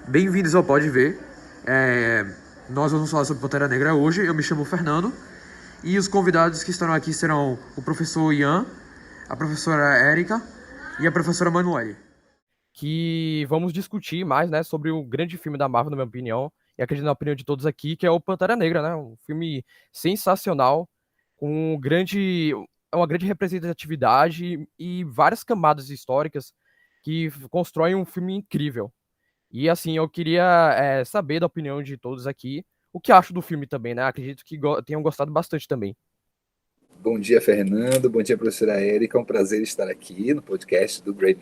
Bem-vindos ao Pode Ver. Nós vamos falar sobre Pantera Negra hoje. Eu me chamo Fernando e os convidados que estarão aqui serão o professor Ian, a professora Érica e a professora Manuele. Que vamos discutir mais, né, sobre o grande filme da Marvel, na minha opinião, e acredito na opinião de todos aqui, que é o Pantera Negra, né? Um filme sensacional, com uma grande representatividade e várias camadas históricas que constroem um filme incrível. E assim, eu queria saber da opinião de todos aqui, o que acham do filme também, né? Acredito que tenham gostado bastante também. Bom dia, Fernando. Bom dia, professora Érica. É um prazer estar aqui no podcast do Grade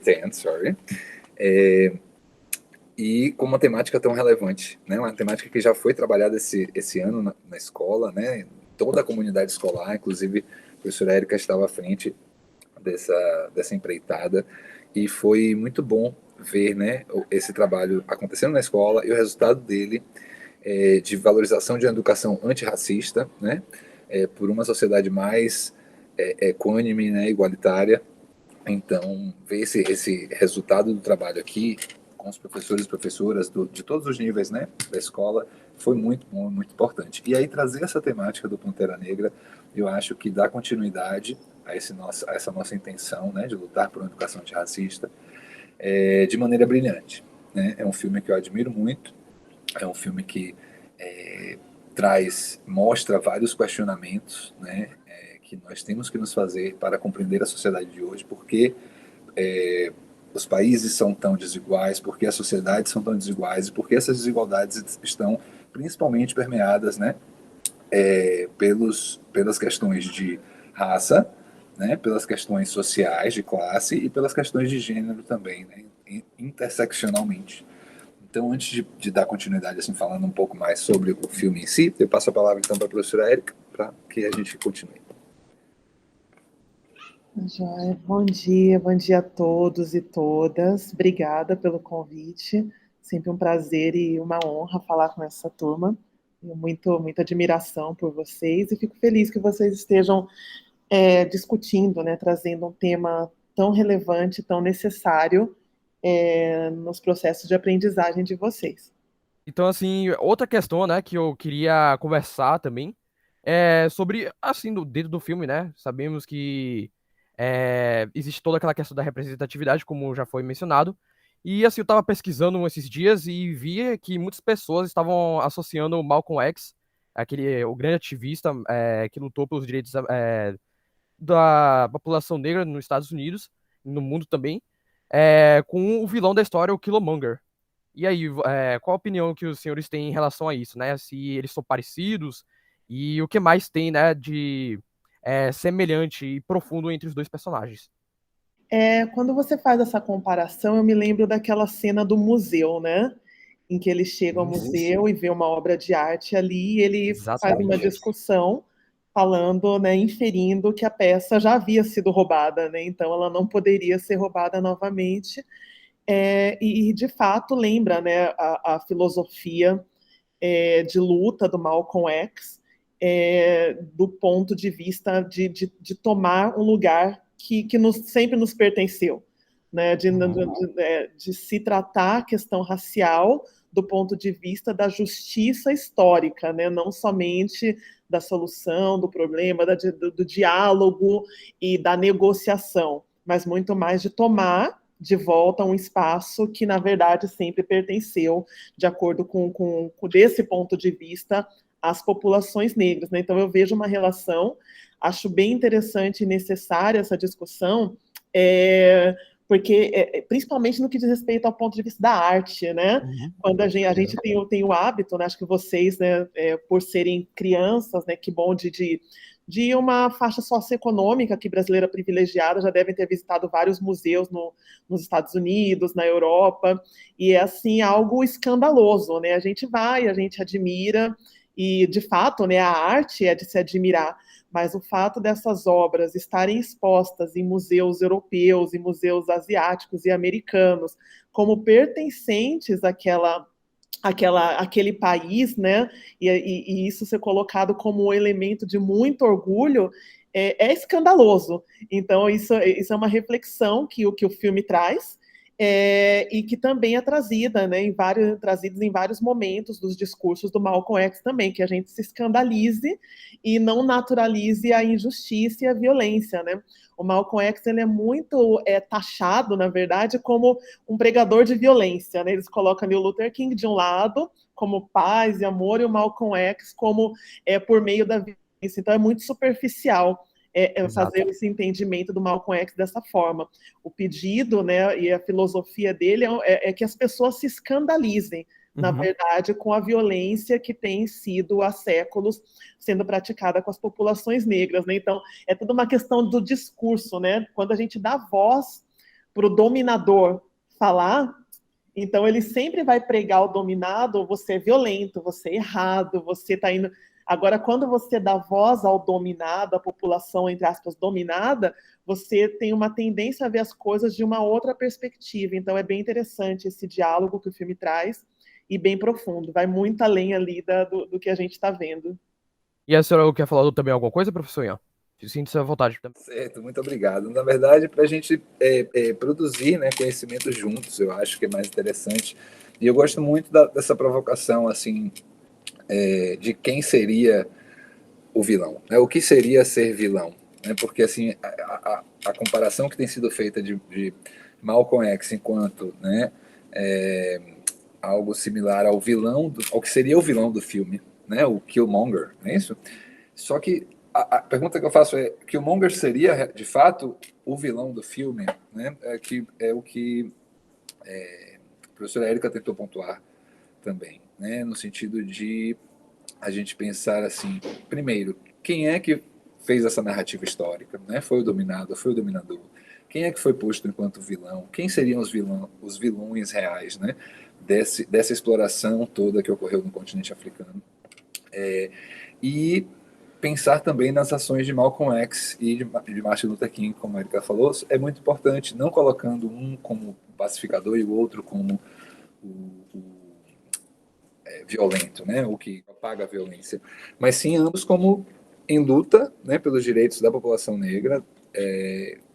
10, sorry. E com uma temática tão relevante, né? Uma temática que já foi trabalhada esse ano na escola, né? Toda a comunidade escolar, inclusive a professora Érica estava à frente dessa empreitada, e foi muito bom ver, né, esse trabalho acontecendo na escola e o resultado dele de valorização de uma educação antirracista, né, por uma sociedade mais equânime, né, igualitária. Então, ver esse resultado do trabalho aqui com os professores e professoras de todos os níveis, né, da escola foi muito bom, muito importante. E aí trazer essa temática do Pantera Negra, eu acho que dá continuidade a essa nossa intenção, né, de lutar por uma educação antirracista de maneira brilhante. Né? É um filme que eu admiro muito, é um filme que mostra vários questionamentos, né, que nós temos que nos fazer para compreender a sociedade de hoje, porque os países são tão desiguais, porque as sociedades são tão desiguais e porque essas desigualdades estão principalmente permeadas, né, pelas questões de raça, né, pelas questões sociais de classe e pelas questões de gênero também, né, interseccionalmente. Então, antes de dar continuidade, assim, falando um pouco mais sobre o filme em si, eu passo a palavra então para a professora Érica, para que a gente continue. Joia, bom dia a todos e todas. Obrigada pelo convite. Sempre um prazer e uma honra falar com essa turma. Tenho muita admiração por vocês e fico feliz que vocês estejam discutindo, né, trazendo um tema tão relevante, tão necessário nos processos de aprendizagem de vocês. Então, assim, outra questão, né, que eu queria conversar também é sobre, assim, dentro do filme, né? Sabemos que existe toda aquela questão da representatividade, como já foi mencionado. E, assim, eu tava pesquisando esses dias e via que muitas pessoas estavam associando o Malcolm X, o grande ativista que lutou pelos direitos da população negra nos Estados Unidos, no mundo também, com o vilão da história, o Killmonger. E aí, qual a opinião que os senhores têm em relação a isso, né? Se eles são parecidos e o que mais tem, né, de semelhante e profundo entre os dois personagens. Quando você faz essa comparação, eu me lembro daquela cena do museu, né? Em que ele chega ao Isso, museu e vê uma obra de arte ali, e ele faz uma exatamente. discussão falando, né, inferindo que a peça já havia sido roubada, né? Então ela não poderia ser roubada novamente. E de fato lembra, né, a filosofia de luta do Malcolm X, do ponto de vista de tomar um lugar que sempre nos pertenceu, né? De se tratar a questão racial do ponto de vista da justiça histórica, né? Não somente da solução do problema, do diálogo e da negociação, mas muito mais de tomar de volta um espaço que, na verdade, sempre pertenceu, de acordo com desse ponto de vista, às populações negras. Né? Então, eu vejo uma relação, acho bem interessante e necessária essa discussão, porque, principalmente no que diz respeito ao ponto de vista da arte, né? Uhum. Quando a gente tem o hábito, né? Acho que vocês, né, por serem crianças, né, que bom de uma faixa socioeconômica aqui brasileira privilegiada, já devem ter visitado vários museus nos Estados Unidos, na Europa, e é assim algo escandaloso, né? A gente vai, a gente admira, e de fato, né, a arte é de se admirar, mas o fato dessas obras estarem expostas em museus europeus, em museus asiáticos e americanos, como pertencentes àquele país, né? E isso ser colocado como um elemento de muito orgulho é escandaloso. Então, isso é uma reflexão que o filme traz. e que também é trazida, né, trazidos em vários momentos dos discursos do Malcolm X também, que a gente se escandalize e não naturalize a injustiça e a violência, né? O Malcolm X ele é muito taxado, na verdade, como um pregador de violência, né? Eles colocam ali o Luther King de um lado, como paz e amor, e o Malcolm X como por meio da violência. Então é muito superficial fazer esse entendimento do Malcolm X dessa forma. O pedido, né, e a filosofia dele é que as pessoas se escandalizem, na verdade, com a violência que tem sido há séculos sendo praticada com as populações negras, né? Então, é tudo uma questão do discurso, né? Quando a gente dá voz para o dominador falar, então ele sempre vai pregar o dominado, você é violento, você é errado, você está indo... Agora, quando você dá voz ao dominado, à população, entre aspas, dominada, você tem uma tendência a ver as coisas de uma outra perspectiva. Então, é bem interessante esse diálogo que o filme traz e bem profundo. Vai muito além ali do que a gente está vendo. E a senhora quer falar também alguma coisa, professor Ian? Sinta-se à vontade. Certo, muito obrigado. Na verdade, para a gente produzir, né, conhecimento juntos, eu acho que é mais interessante. E eu gosto muito dessa provocação, assim, de quem seria o vilão, né? O que seria ser vilão, né? Porque assim a comparação que tem sido feita de Malcolm X enquanto, né, algo similar ao vilão, ao que seria o vilão do filme, né, o Killmonger, não é isso? Só que a pergunta que eu faço é: Killmonger seria de fato o vilão do filme, né? Que é o que a professora Érica tentou pontuar também, né, no sentido de a gente pensar assim, primeiro, quem é que fez essa narrativa histórica, né? Foi o dominado, foi o dominador? Quem é que foi posto enquanto vilão? Quem seriam os vilões reais, né? Dessa exploração toda que ocorreu no continente africano? E pensar também nas ações de Malcolm X e de Martin Luther King, como a Erika falou, é muito importante, não colocando um como pacificador e o outro como o violento, né, o que propaga a violência, mas sim ambos como em luta, né, pelos direitos da população negra,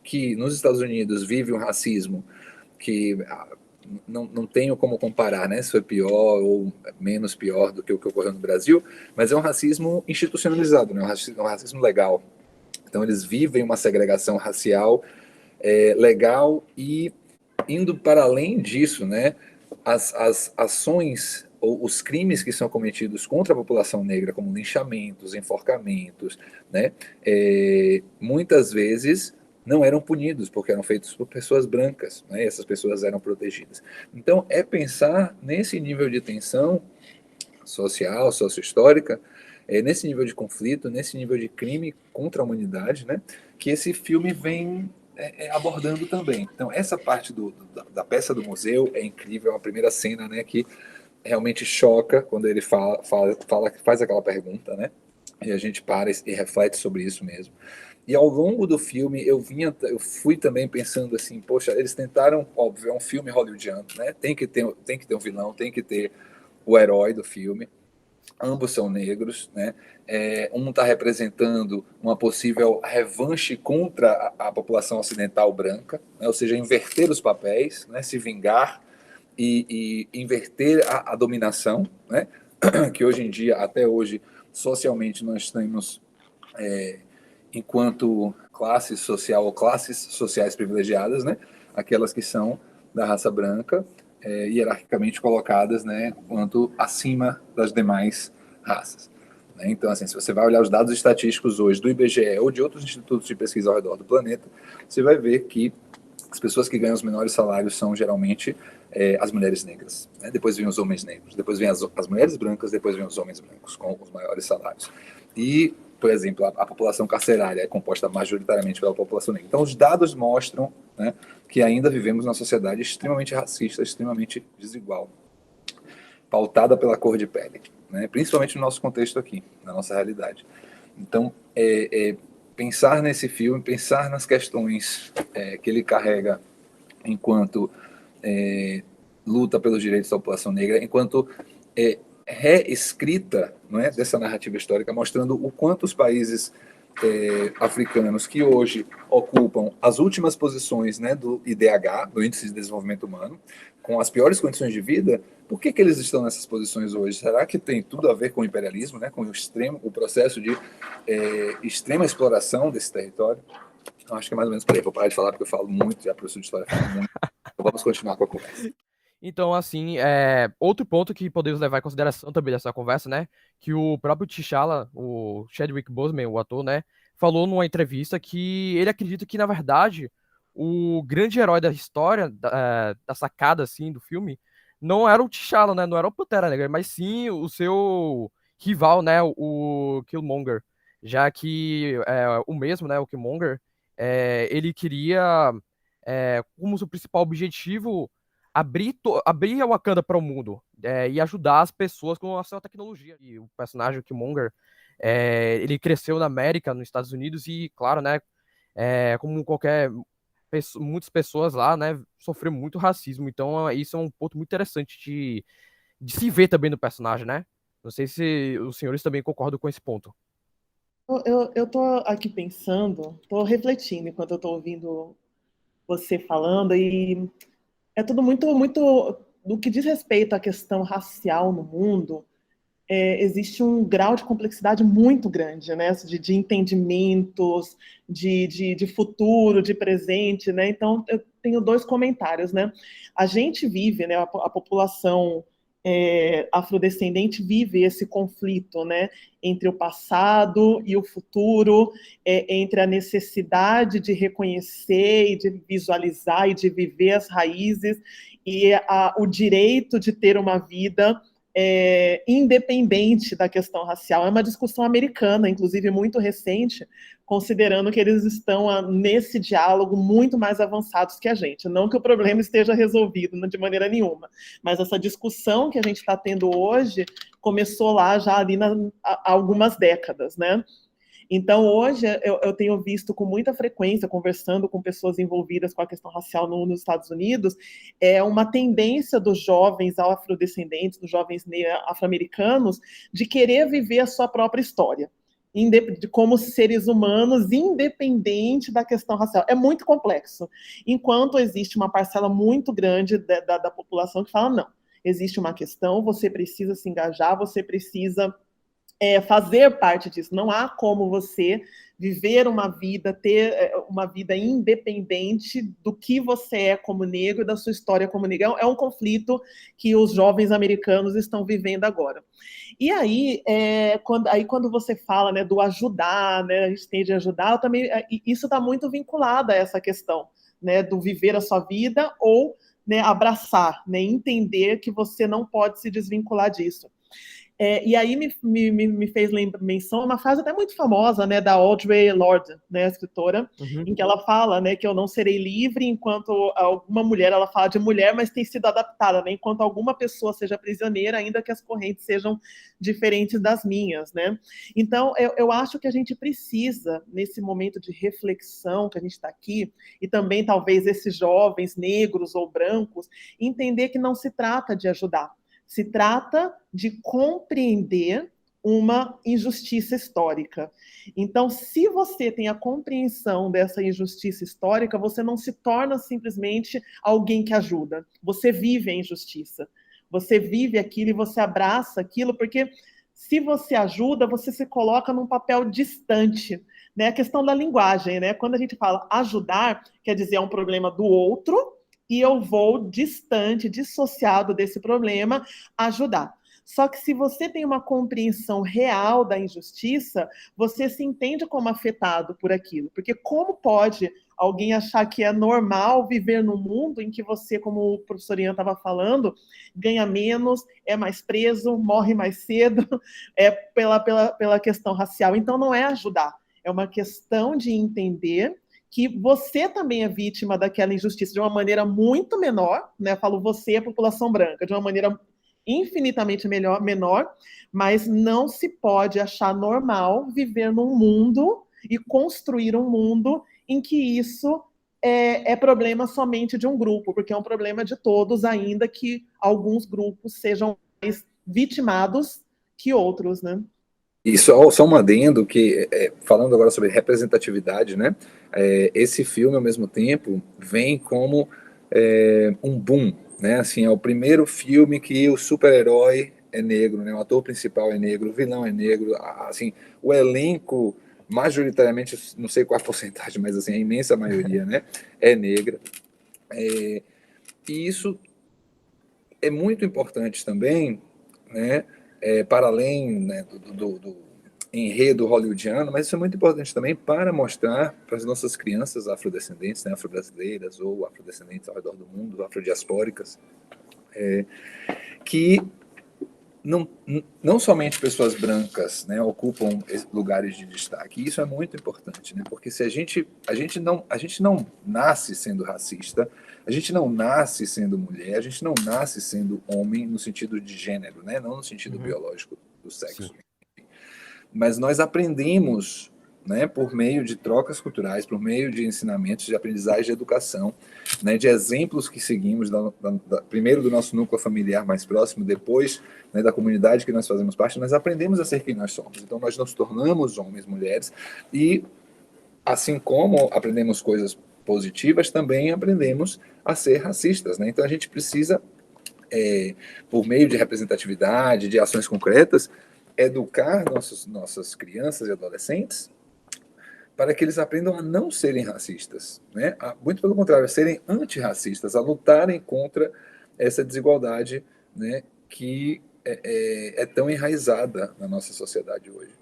que nos Estados Unidos vive um racismo que não tenho como comparar, né, se foi pior ou menos pior do que o que ocorreu no Brasil, mas é um racismo institucionalizado, né, um racismo legal. Então eles vivem uma segregação racial legal e indo para além disso, né, as ações ou os crimes que são cometidos contra a população negra, como linchamentos, enforcamentos, né, muitas vezes não eram punidos, porque eram feitos por pessoas brancas, né, e essas pessoas eram protegidas. Então, é pensar nesse nível de tensão social, socio-histórica, nesse nível de conflito, nesse nível de crime contra a humanidade, né, que esse filme vem abordando também. Então, essa parte da peça do museu é incrível, é uma primeira cena, né, que realmente choca quando ele faz aquela pergunta, né? E a gente para e reflete sobre isso mesmo. E ao longo do filme eu fui também pensando assim, poxa, eles tentaram, óbvio, é um filme hollywoodiano, né? Tem que ter um vilão, tem que ter o herói do filme. Ambos são negros, né? Um está representando uma possível revanche contra a população ocidental branca, né? Ou seja, inverter os papéis, né? Se vingar e inverter a dominação, né? Que hoje em dia, até hoje, socialmente nós temos, enquanto classe social ou classes sociais privilegiadas, né? Aquelas que são da raça branca, hierarquicamente colocadas, né? Quanto acima das demais raças. Né? Então, assim, se você vai olhar os dados estatísticos hoje do IBGE ou de outros institutos de pesquisa ao redor do planeta, você vai ver que as pessoas que ganham os menores salários são geralmente as mulheres negras, né? Depois vêm os homens negros, depois vêm as mulheres brancas, depois vêm os homens brancos com os maiores salários. E, por exemplo, a população carcerária é composta majoritariamente pela população negra. Então, os dados mostram, né, que ainda vivemos numa sociedade extremamente racista, extremamente desigual, pautada pela cor de pele, né? Principalmente no nosso contexto aqui, na nossa realidade. Então, pensar nesse filme, pensar nas questões que ele carrega enquanto luta pelos direitos da população negra, enquanto reescrita, não é, dessa narrativa histórica, mostrando o quanto os países africanos que hoje ocupam as últimas posições, né, do IDH, do Índice de Desenvolvimento Humano, com as piores condições de vida. Por que eles estão nessas posições hoje? Será que tem tudo a ver com o imperialismo, né, com o processo de extrema exploração desse território? Eu acho que é mais ou menos por aí. Vou parar de falar porque eu falo muito, já professor de história fala muito. Então vamos continuar com a conversa. Então, assim, outro ponto que podemos levar em consideração também dessa conversa, né? Que o próprio T'Challa, o Chadwick Boseman, o ator, né? Falou numa entrevista que ele acredita que, na verdade, o grande herói da história, da sacada, assim, do filme, não era o T'Challa, né? Não era o Pantera Negra, mas sim o seu rival, né? O Killmonger. Já que o mesmo, né? O Killmonger, ele queria, como seu principal objetivo abrir a Wakanda para o mundo, e ajudar as pessoas com a sua tecnologia. E o personagem, o Killmonger, ele cresceu na América, nos Estados Unidos, e, claro, né, como muitas pessoas lá, né, sofreu muito racismo. Então, isso é um ponto muito interessante de se ver também no personagem, né? Não sei se os senhores também concordam com esse ponto. Eu tô aqui pensando, tô refletindo enquanto eu tô ouvindo você falando, e é tudo muito, muito. No que diz respeito à questão racial no mundo, existe um grau de complexidade muito grande, né? De entendimentos, de futuro, de presente, né? Então, eu tenho dois comentários, né? A gente vive, né? A população afrodescendente vive esse conflito, né? Entre o passado e o futuro, entre a necessidade de reconhecer e de visualizar e de viver as raízes e o direito de ter uma vida independente da questão racial. É uma discussão americana, inclusive muito recente, considerando que eles estão nesse diálogo muito mais avançados que a gente. Não que o problema esteja resolvido de maneira nenhuma, mas essa discussão que a gente está tendo hoje começou lá já ali há algumas décadas, né? Então, hoje, eu tenho visto com muita frequência, conversando com pessoas envolvidas com a questão racial nos Estados Unidos, uma tendência dos jovens afrodescendentes, dos jovens afro-americanos, de querer viver a sua própria história, como seres humanos, independente da questão racial. É muito complexo. Enquanto existe uma parcela muito grande da população que fala, não, existe uma questão, você precisa se engajar, você precisa fazer parte disso. Não há como você viver uma vida, ter uma vida independente do que você é como negro, da sua história como negro. É um conflito que os jovens americanos estão vivendo agora. E aí, quando você fala, né, do ajudar, né, a gente tem de ajudar, isso está muito vinculado a essa questão, né, do viver a sua vida ou, né, abraçar, né, entender que você não pode se desvincular disso. E aí me fez menção uma frase até muito famosa, né, da Audre Lorde, né, a escritora, em que ela fala, né, que eu não serei livre enquanto alguma mulher, ela fala de mulher, mas tem sido adaptada, né, enquanto alguma pessoa seja prisioneira, ainda que as correntes sejam diferentes das minhas, né. Então, eu acho que a gente precisa, nesse momento de reflexão que a gente está aqui, e também talvez esses jovens negros ou brancos, entender que não se trata de ajudar, se trata de compreender uma injustiça histórica. Então, se você tem a compreensão dessa injustiça histórica, você não se torna simplesmente alguém que ajuda. Você vive a injustiça. Você vive aquilo e você abraça aquilo, porque se você ajuda, você se coloca num papel distante. Né? A questão da linguagem, né? Quando a gente fala ajudar, quer dizer, é um problema do outro, e eu vou distante, dissociado desse problema, ajudar. Só que se você tem uma compreensão real da injustiça, você se entende como afetado por aquilo. Porque como pode alguém achar que é normal viver num mundo em que você, como o professor Ian estava falando, ganha menos, é mais preso, morre mais cedo, pela questão racial. Então não é ajudar, é uma questão de entender que você também é vítima daquela injustiça de uma maneira muito menor, né? Falo você, a população branca, de uma maneira infinitamente menor, mas não se pode achar normal viver num mundo e construir um mundo em que isso é problema somente de um grupo, porque é um problema de todos, ainda que alguns grupos sejam mais vitimados que outros, né? E só um adendo que, falando agora sobre representatividade, né? Esse filme, ao mesmo tempo, vem como um boom, né? Assim, é o primeiro filme que o super-herói é negro, né? O ator principal é negro, o vilão é negro, assim, o elenco, majoritariamente, não sei qual a porcentagem, mas assim, a imensa maioria, né? É negra. E isso é muito importante também, né? Para além, né, do enredo hollywoodiano, mas isso é muito importante também para mostrar para as nossas crianças afrodescendentes, né, afro-brasileiras ou afrodescendentes ao redor do mundo, afrodiaspóricas, que não somente pessoas brancas, né, ocupam lugares de destaque. Isso é muito importante, né, porque se a gente não nasce sendo racista, a gente não nasce sendo mulher, a gente não nasce sendo homem no sentido de gênero, né, não no sentido biológico do sexo. Sim. Mas nós aprendemos, né, por meio de trocas culturais, por meio de ensinamentos, de aprendizagem, de educação, né, de exemplos que seguimos, primeiro do nosso núcleo familiar mais próximo, depois, né, da comunidade que nós fazemos parte, nós aprendemos a ser quem nós somos. Então nós nos tornamos homens, mulheres, e assim como aprendemos coisas positivas, também aprendemos a ser racistas, né? Então a gente precisa, por meio de representatividade, de ações concretas, educar nossas crianças e adolescentes para que eles aprendam a não serem racistas, né? Muito pelo contrário, a serem antirracistas, a lutarem contra essa desigualdade, né, que é tão enraizada na nossa sociedade hoje.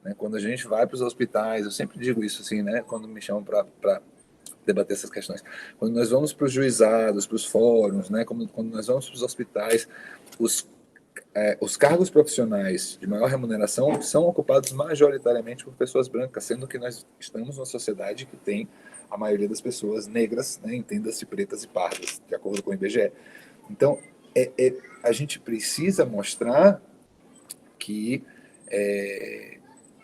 Né? Quando a gente vai para os hospitais, eu sempre digo isso assim, né, quando me chamam para debater essas questões. Quando nós vamos para os juizados, para os fóruns, né, quando nós vamos para os hospitais, os cargos profissionais de maior remuneração são ocupados majoritariamente por pessoas brancas, sendo que nós estamos numa sociedade que tem a maioria das pessoas negras, né, entenda-se pretas e pardas, de acordo com o IBGE. Então, a gente precisa mostrar que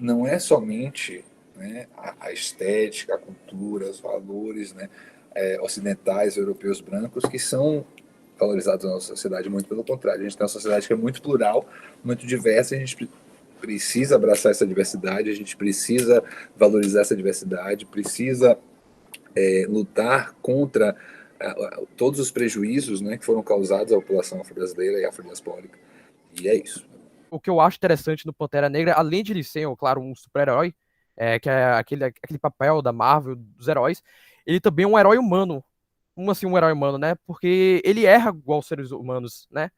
não é somente, né, a estética, a cultura, os valores, né, ocidentais, europeus, brancos, que são valorizados na nossa sociedade, muito pelo contrário. A gente tem uma sociedade que é muito plural, muito diversa, e a gente precisa abraçar essa diversidade, a gente precisa valorizar essa diversidade, precisa lutar contra todos os prejuízos, né, que foram causados à população afro-brasileira e afrodiaspórica. E é isso. O que eu acho interessante no Pantera Negra, além de ele ser, claro, um super-herói, que é aquele papel da Marvel, dos heróis, ele também é um herói humano. Como assim um herói humano, né? Porque ele erra igual aos seres humanos, né?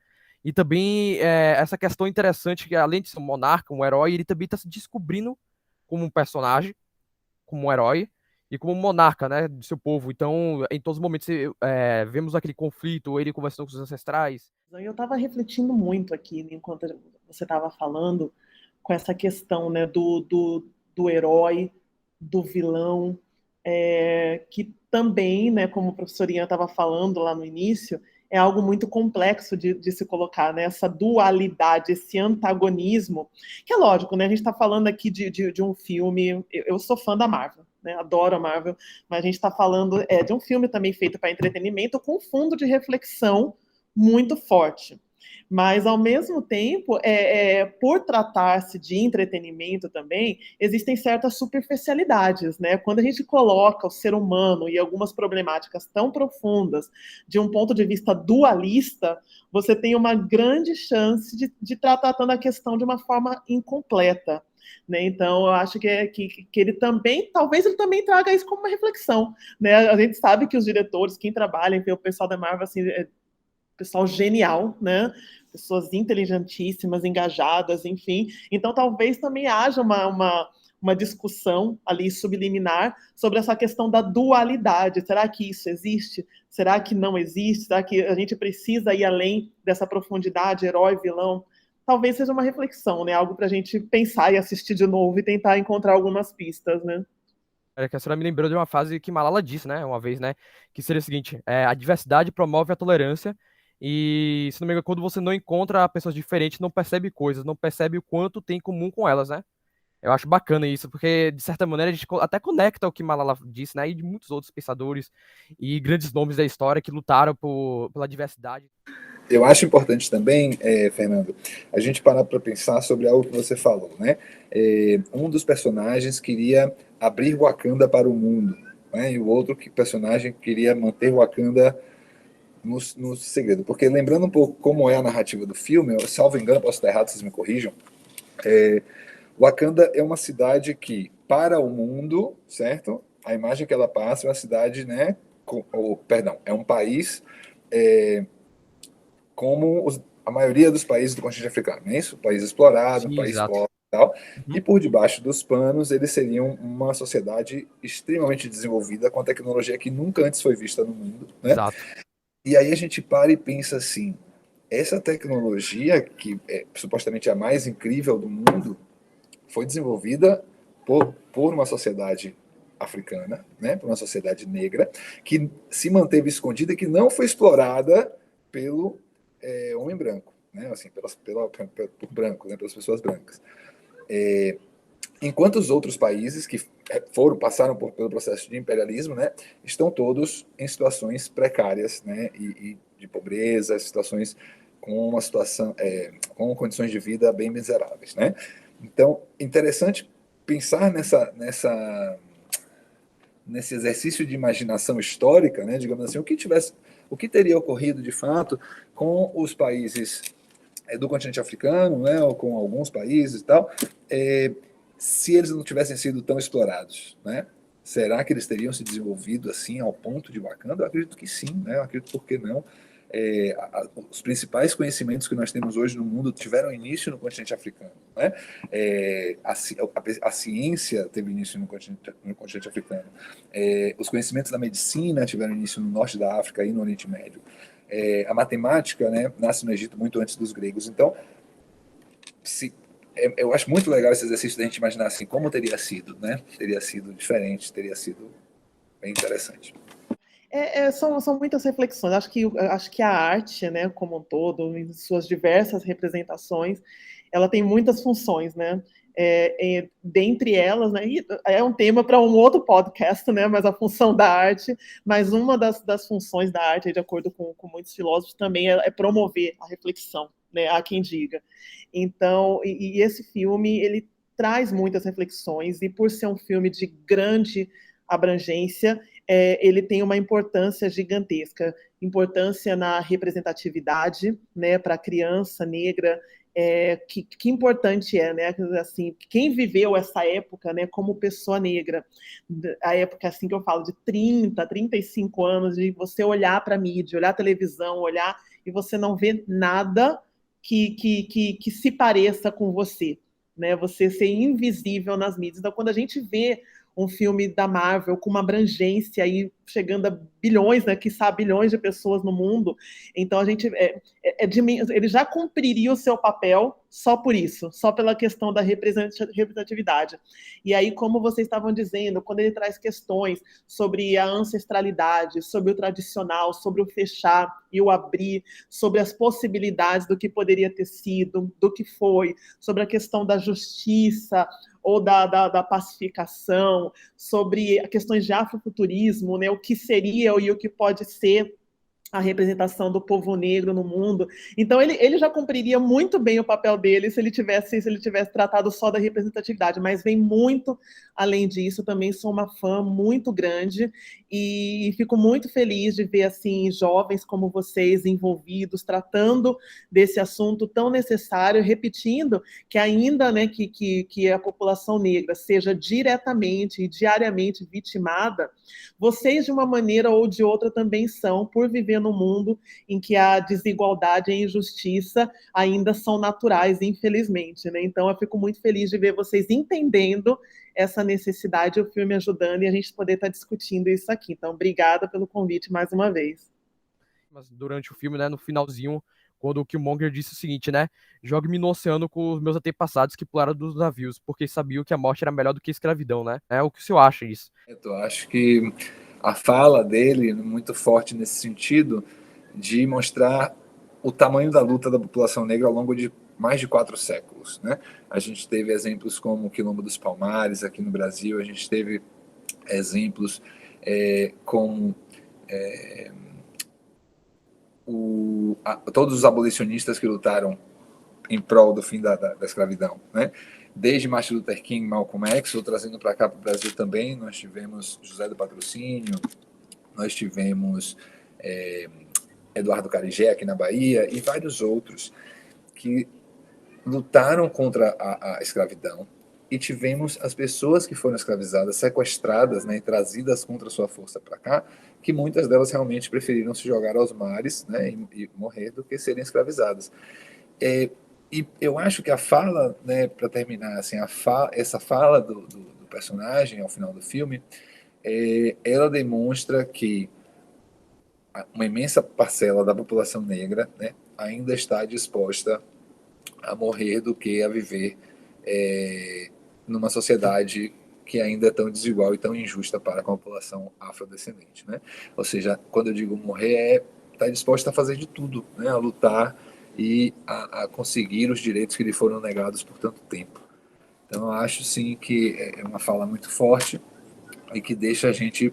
E também essa questão interessante que, além de ser um monarca, um herói, ele também está se descobrindo como um personagem, como um herói e como um monarca, né, do seu povo. Então, em todos os momentos, vemos aquele conflito, ele conversando com os ancestrais. Eu estava refletindo muito aqui, enquanto você estava falando, com essa questão, né, do herói, do vilão, que também, né, como a professora Ian estava falando lá no início, é algo muito complexo de se colocar, né, essa dualidade, esse antagonismo, que é lógico, né, a gente está falando aqui de um filme, eu sou fã da Marvel, né, adoro a Marvel, mas a gente está falando de um filme também feito para entretenimento, com um fundo de reflexão muito forte. Mas, ao mesmo tempo, por tratar-se de entretenimento também, existem certas superficialidades, né? Quando a gente coloca o ser humano e algumas problemáticas tão profundas de um ponto de vista dualista, você tem uma grande chance de tratar toda a questão de uma forma incompleta. Né? Então, eu acho que ele também, talvez ele também traga isso como uma reflexão. Né? A gente sabe que os diretores, quem trabalha, o pessoal da Marvel, assim, pessoal genial, né? Pessoas inteligentíssimas, engajadas, enfim. Então, talvez também haja uma discussão ali subliminar sobre essa questão da dualidade. Será que isso existe? Será que não existe? Será que a gente precisa ir além dessa profundidade, herói, vilão? Talvez seja uma reflexão, né? Algo para a gente pensar e assistir de novo e tentar encontrar algumas pistas, né? Que a senhora me lembrou de uma frase que Malala disse, né, uma vez, né, que seria o seguinte: a diversidade promove a tolerância. E, se não me engano, quando você não encontra pessoas diferentes, não percebe coisas, não percebe o quanto tem em comum com elas, né? Eu acho bacana isso, porque, de certa maneira, a gente até conecta o que Malala disse, né? E de muitos outros pensadores e grandes nomes da história que lutaram pela diversidade. eu acho importante também, Fernando, a gente parar para pensar sobre algo que você falou, né? Um dos personagens queria abrir Wakanda para o mundo, né? E o outro personagem queria manter Wakanda no segredo. Porque lembrando um pouco como é a narrativa do filme, eu, salvo engano, posso estar errado, vocês me corrijam, Wakanda é uma cidade que, para o mundo, certo? A imagem que ela passa é uma cidade, né? Perdão, é um país como a maioria dos países do continente africano, não é isso? Um país explorado, um Sim, país exato. pobre e tal. Uhum. E por debaixo dos panos, eles seriam uma sociedade extremamente desenvolvida com a tecnologia que nunca antes foi vista no mundo, né? Exato. E aí a gente para e pensa assim, essa tecnologia, que é supostamente a mais incrível do mundo, foi desenvolvida por uma sociedade africana, né, por uma sociedade negra, que se manteve escondida e que não foi explorada pelo homem branco, né, assim, por branco, né, pelas pessoas brancas. Enquanto os outros países que passaram pelo processo de imperialismo, né, estão todos em situações precárias, né, e de pobreza, situações com uma situação, com condições de vida bem miseráveis, né. Então, interessante pensar nesse exercício de imaginação histórica, né, digamos assim, o que teria ocorrido de fato com os países do continente africano, né, ou com alguns países e tal, se eles não tivessem sido tão explorados, né? Será que eles teriam se desenvolvido assim ao ponto de Wakanda? Eu acredito que sim, né? Eu acredito por que não. Os principais conhecimentos que nós temos hoje no mundo tiveram início no continente africano, né? A ciência teve início no continente africano. Os conhecimentos da medicina tiveram início no norte da África e no Oriente Médio. A matemática, né, nasce no Egito muito antes dos gregos. Então, eu acho muito legal esse exercício da gente imaginar assim, como teria sido, né? Teria sido diferente, teria sido bem interessante. São muitas reflexões. Acho que a arte, né, como um todo, em suas diversas representações, ela tem muitas funções, né? Dentre elas, né, é um tema para um outro podcast, né, mas a função da arte, mas uma das funções da arte, de acordo com muitos filósofos, também é promover a reflexão, né, há quem diga. Então, e esse filme, ele traz muitas reflexões, e por ser um filme de grande abrangência, ele tem uma importância gigantesca, importância na representatividade, né, para a criança negra, que importante é, né, assim, quem viveu essa época, né, como pessoa negra, a época, assim, que eu falo, de 30, 35 anos, de você olhar para a mídia, olhar a televisão, olhar, e você não vê nada que se pareça com você, né, você ser invisível nas mídias. Então, quando a gente vê um filme da Marvel com uma abrangência aí chegando a bilhões, né, quiçá bilhões de pessoas no mundo, então a gente ele já cumpriria o seu papel só por isso, só pela questão da representatividade. E aí, como vocês estavam dizendo, quando ele traz questões sobre a ancestralidade, sobre o tradicional, sobre o fechar e o abrir, sobre as possibilidades do que poderia ter sido, do que foi, sobre a questão da justiça, ou da pacificação, sobre questões de afrofuturismo, né, o que seria e o que pode ser a representação do povo negro no mundo. Então ele já cumpriria muito bem o papel dele se ele tivesse tratado só da representatividade, mas vem muito além disso. Também sou uma fã muito grande e fico muito feliz de ver assim jovens como vocês envolvidos tratando desse assunto tão necessário, repetindo que ainda, né, que a população negra seja diretamente e diariamente vitimada, vocês de uma maneira ou de outra também são, por viver num mundo em que a desigualdade e a injustiça ainda são naturais, infelizmente, né? Então eu fico muito feliz de ver vocês entendendo essa necessidade, o filme ajudando e a gente poder estar discutindo isso aqui. Então, obrigada pelo convite mais uma vez. Mas durante o filme, né, no finalzinho, quando o Killmonger disse o seguinte, né? Jogue-me no oceano com os meus antepassados que pularam dos navios, porque sabiam que a morte era melhor do que a escravidão, né? O que o senhor acha disso? Eu acho que a fala dele é muito forte nesse sentido de mostrar o tamanho da luta da população negra ao longo de mais de 4 séculos, né? A gente teve exemplos como o Quilombo dos Palmares aqui no Brasil, a gente teve exemplos como todos os abolicionistas que lutaram em prol do fim da escravidão, né? Desde Martin Luther King, Malcolm X, ou trazendo para cá para o Brasil também, nós tivemos José do Patrocínio, nós tivemos Eduardo Carigé aqui na Bahia e vários outros que lutaram contra a escravidão, e tivemos as pessoas que foram escravizadas, sequestradas, né, e trazidas contra sua força para cá, que muitas delas realmente preferiram se jogar aos mares, né, e morrer do que serem escravizadas. E eu acho que a fala, né, para terminar, assim, essa fala do personagem ao final do filme, ela demonstra que uma imensa parcela da população negra, né, ainda está disposta a morrer do que a viver numa sociedade que ainda é tão desigual e tão injusta para com a população afrodescendente, né? Ou seja, quando eu digo morrer, está disposta a fazer de tudo, né? A lutar e a conseguir os direitos que lhe foram negados por tanto tempo. Então, eu acho sim que é uma fala muito forte e que deixa a gente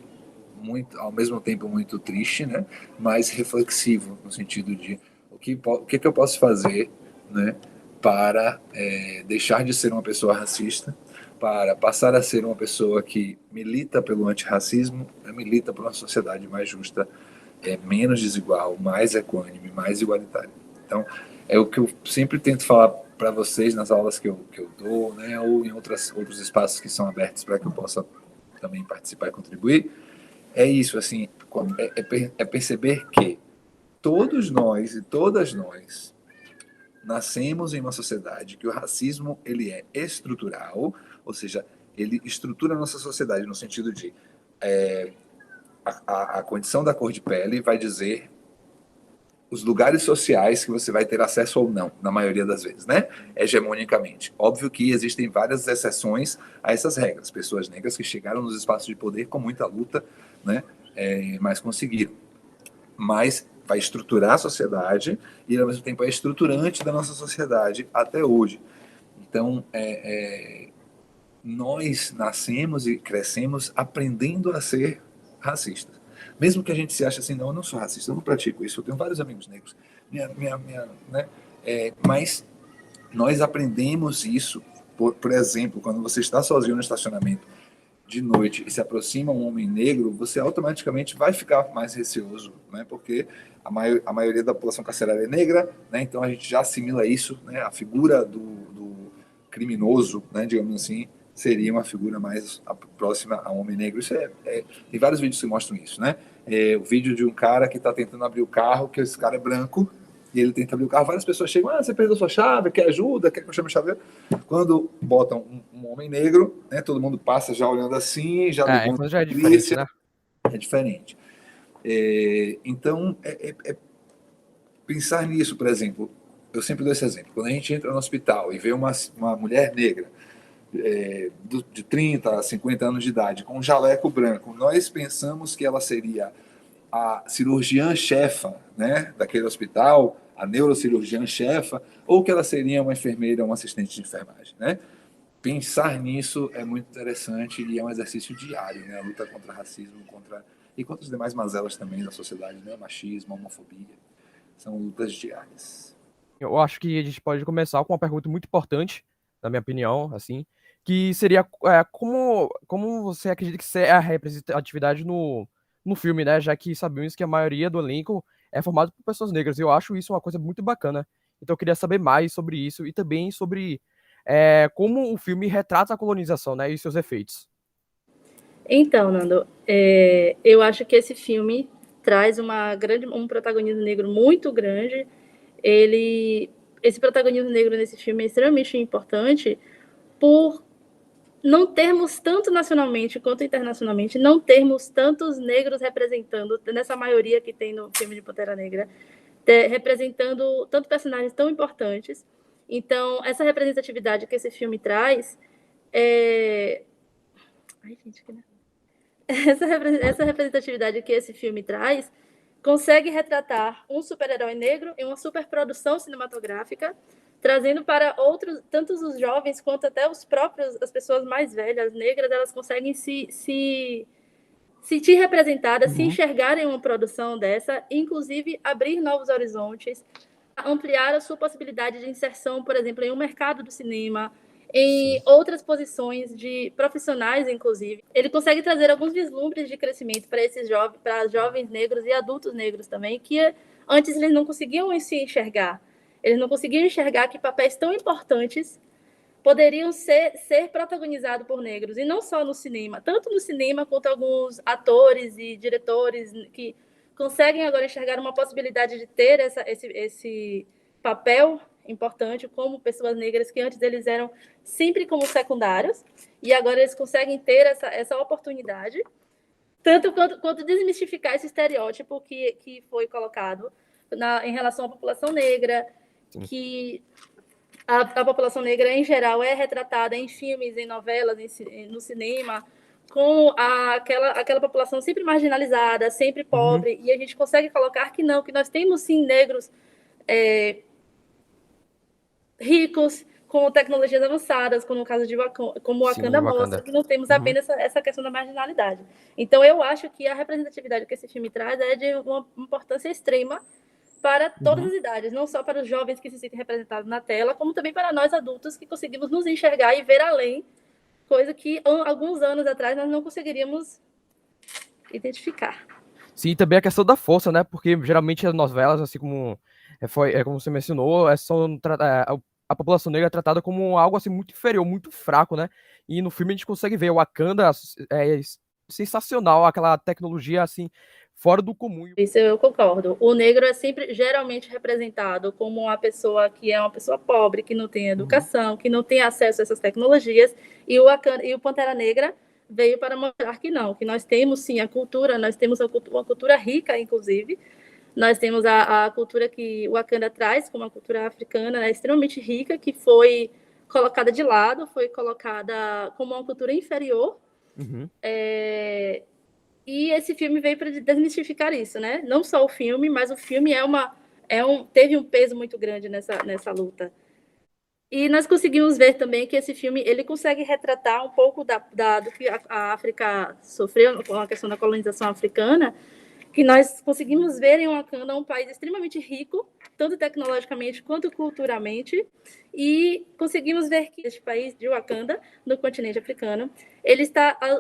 muito, ao mesmo tempo muito triste, né? Mas reflexivo no sentido de o que eu posso fazer, né? Para deixar de ser uma pessoa racista, para passar a ser uma pessoa que milita pelo antirracismo, milita por uma sociedade mais justa, menos desigual, mais equânime, mais igualitária. Então, é o que eu sempre tento falar para vocês nas aulas que eu dou, né, ou em outros espaços que são abertos para que eu possa também participar e contribuir. É isso, assim, é perceber que todos nós e todas nós nascemos em uma sociedade que o racismo ele é estrutural, ou seja, ele estrutura a nossa sociedade no sentido de a condição da cor de pele vai dizer os lugares sociais que você vai ter acesso ou não, na maioria das vezes, né? Hegemonicamente. Óbvio que existem várias exceções a essas regras. Pessoas negras que chegaram nos espaços de poder com muita luta, né? Mas conseguiram. Mas vai estruturar a sociedade e, ao mesmo tempo, é estruturante da nossa sociedade até hoje. Então, nós nascemos e crescemos aprendendo a ser racistas. Mesmo que a gente se ache assim, não, eu não sou racista, eu não pratico isso, eu tenho vários amigos negros. Né? Mas nós aprendemos isso, por exemplo, quando você está sozinho no estacionamento de noite e se aproxima um homem negro, você automaticamente vai ficar mais receoso, né? Porque a maioria da população carcerária é negra, né? Então a gente já assimila isso, né? A figura do criminoso, né? Digamos assim, seria uma figura mais próxima a um homem negro. Isso tem vários vídeos que mostram isso, né? O vídeo de um cara que está tentando abrir o carro, que esse cara é branco, e ele tenta abrir o carro, várias pessoas chegam, você perdeu sua chave, quer ajuda, quer que eu chame o chaveiro? Quando botam um homem negro, né, todo mundo passa já olhando assim, já ligando já é diferente, né? É diferente. Então, pensar nisso, por exemplo, eu sempre dou esse exemplo, quando a gente entra no hospital e vê uma mulher negra, de 30 a 50 anos de idade, com um jaleco branco, nós pensamos que ela seria a cirurgiã-chefa, né, daquele hospital, a neurocirurgiã-chefa, ou que ela seria uma enfermeira ou um assistente de enfermagem, né? Pensar nisso é muito interessante e é um exercício diário, né? A luta contra o racismo e contra as demais mazelas também da sociedade, né? Machismo, homofobia, são lutas diárias. Eu acho que a gente pode começar com uma pergunta muito importante, na minha opinião, assim, que seria como você acredita que é a representatividade no filme, né? Já que sabemos que a maioria do elenco é formado por pessoas negras. Eu acho isso uma coisa muito bacana. Então eu queria saber mais sobre isso e também sobre como o filme retrata a colonização, né? E seus efeitos. Então, Nando, eu acho que esse filme traz um protagonismo negro muito grande. Esse protagonismo negro nesse filme é extremamente importante por não termos tanto nacionalmente quanto internacionalmente, não termos tantos negros representando, nessa maioria que tem no filme de Pantera Negra, representando tantos personagens tão importantes. Então, essa representatividade que esse filme traz Ai, gente, que... Essa representatividade que esse filme traz consegue retratar um super-herói negro em uma superprodução cinematográfica, trazendo para outros, tanto os jovens quanto até as pessoas mais velhas, negras, elas conseguem se sentir representada, se enxergar em uma produção dessa, inclusive abrir novos horizontes, ampliar a sua possibilidade de inserção, por exemplo, em um mercado do cinema, em outras posições de profissionais, inclusive. Ele consegue trazer alguns vislumbres de crescimento para esses jovens, para jovens negros e adultos negros também, que antes eles não conseguiam se enxergar. Eles não conseguiam enxergar que papéis tão importantes poderiam ser protagonizados por negros, e não só no cinema, tanto no cinema quanto alguns atores e diretores que conseguem agora enxergar uma possibilidade de ter esse papel importante como pessoas negras, que antes eles eram sempre como secundários, e agora eles conseguem ter essa oportunidade, tanto quanto desmistificar esse estereótipo que foi colocado em relação à população negra, que a população negra, em geral, é retratada em filmes, em novelas, no cinema, com aquela população sempre marginalizada, sempre pobre, e a gente consegue colocar que não, que nós temos, sim, negros ricos, com tecnologias avançadas, como no caso de como Wakanda mostra, que não temos apenas essa questão da marginalidade. Então, eu acho que a representatividade que esse filme traz é de uma importância extrema para todas as idades, não só para os jovens que se sentem representados na tela, como também para nós adultos que conseguimos nos enxergar e ver além, coisa que alguns anos atrás nós não conseguiríamos identificar. Sim, também a questão da força, né? Porque geralmente as novelas, assim como como você mencionou, a população negra é tratada como algo assim muito inferior, muito fraco, né? E no filme a gente consegue ver o Wakanda sensacional, aquela tecnologia assim fora do comum. Isso eu concordo. O negro é sempre geralmente representado como uma pessoa que é uma pessoa pobre, que não tem educação, que não tem acesso a essas tecnologias, e o Pantera Negra veio para mostrar que não, que nós temos sim a cultura, nós temos uma cultura rica, inclusive, nós temos a cultura que o Wakanda traz, como a cultura africana, né, extremamente rica, que foi colocada de lado, foi colocada como uma cultura inferior. E esse filme veio para desmistificar isso, né? Não só o filme, mas o filme teve um peso muito grande nessa luta. E nós conseguimos ver também que esse filme ele consegue retratar um pouco do que a África sofreu com a questão da colonização africana, que nós conseguimos ver em Wakanda um país extremamente rico, tanto tecnologicamente quanto culturalmente, e conseguimos ver que este país de Wakanda, no continente africano,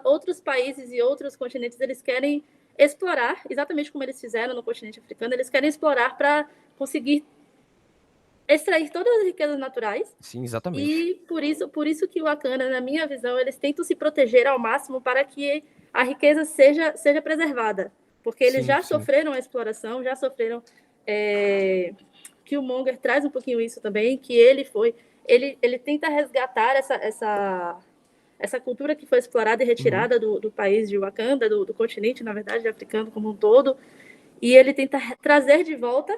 outros países e outros continentes, eles querem explorar, exatamente como eles fizeram no continente africano, eles querem explorar para conseguir extrair todas as riquezas naturais. Sim, exatamente. E por isso que o Wakanda, na minha visão, eles tentam se proteger ao máximo para que a riqueza seja preservada. Porque eles já sofreram a exploração, já sofreram... Killmonger traz um pouquinho isso também, que ele tenta resgatar essa cultura que foi explorada e retirada do país de Wakanda, do continente, na verdade, africano como um todo, e ele tenta trazer de volta,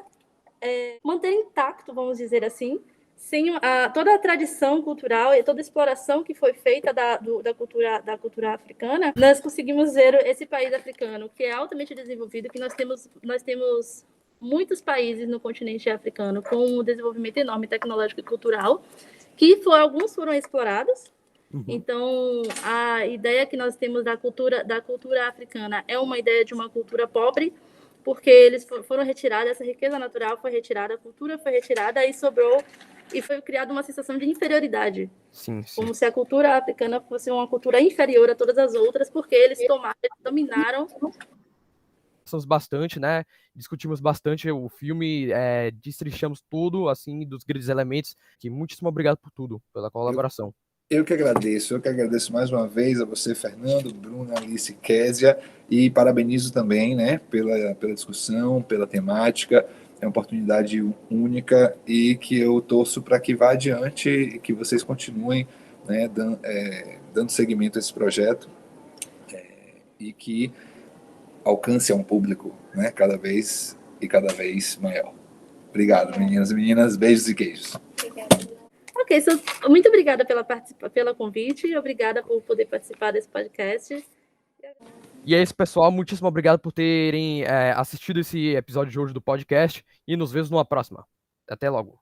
manter intacto, vamos dizer assim, sem toda a tradição cultural e toda a exploração que foi feita da cultura africana. Nós conseguimos ver esse país africano, que é altamente desenvolvido, que nós temos muitos países no continente africano com um desenvolvimento enorme tecnológico e cultural, que alguns foram explorados. Então, a ideia que nós temos da cultura africana é uma ideia de uma cultura pobre, porque eles foram retirados, essa riqueza natural foi retirada, a cultura foi retirada, e sobrou, e foi criada uma sensação de inferioridade. Como se a cultura africana fosse uma cultura inferior a todas as outras, porque eles dominaram. Bastante, né? Discutimos bastante o filme, destrinchamos tudo, assim, dos grandes elementos. Que muitíssimo obrigado por tudo, pela colaboração. Eu que agradeço mais uma vez a você, Fernando, Bruna, Alice, Késia, e parabenizo também, né, pela discussão, pela temática. É uma oportunidade única e que eu torço para que vá adiante e que vocês continuem, né, dando seguimento a esse projeto e que alcance a um público, né, cada vez maior. Obrigado, meninas e meninas. Beijos e queijos. Ok, muito obrigada pelo convite e obrigada por poder participar desse podcast. E é isso, pessoal. Muitíssimo obrigado por terem assistido esse episódio de hoje do podcast e nos vemos numa próxima. Até logo.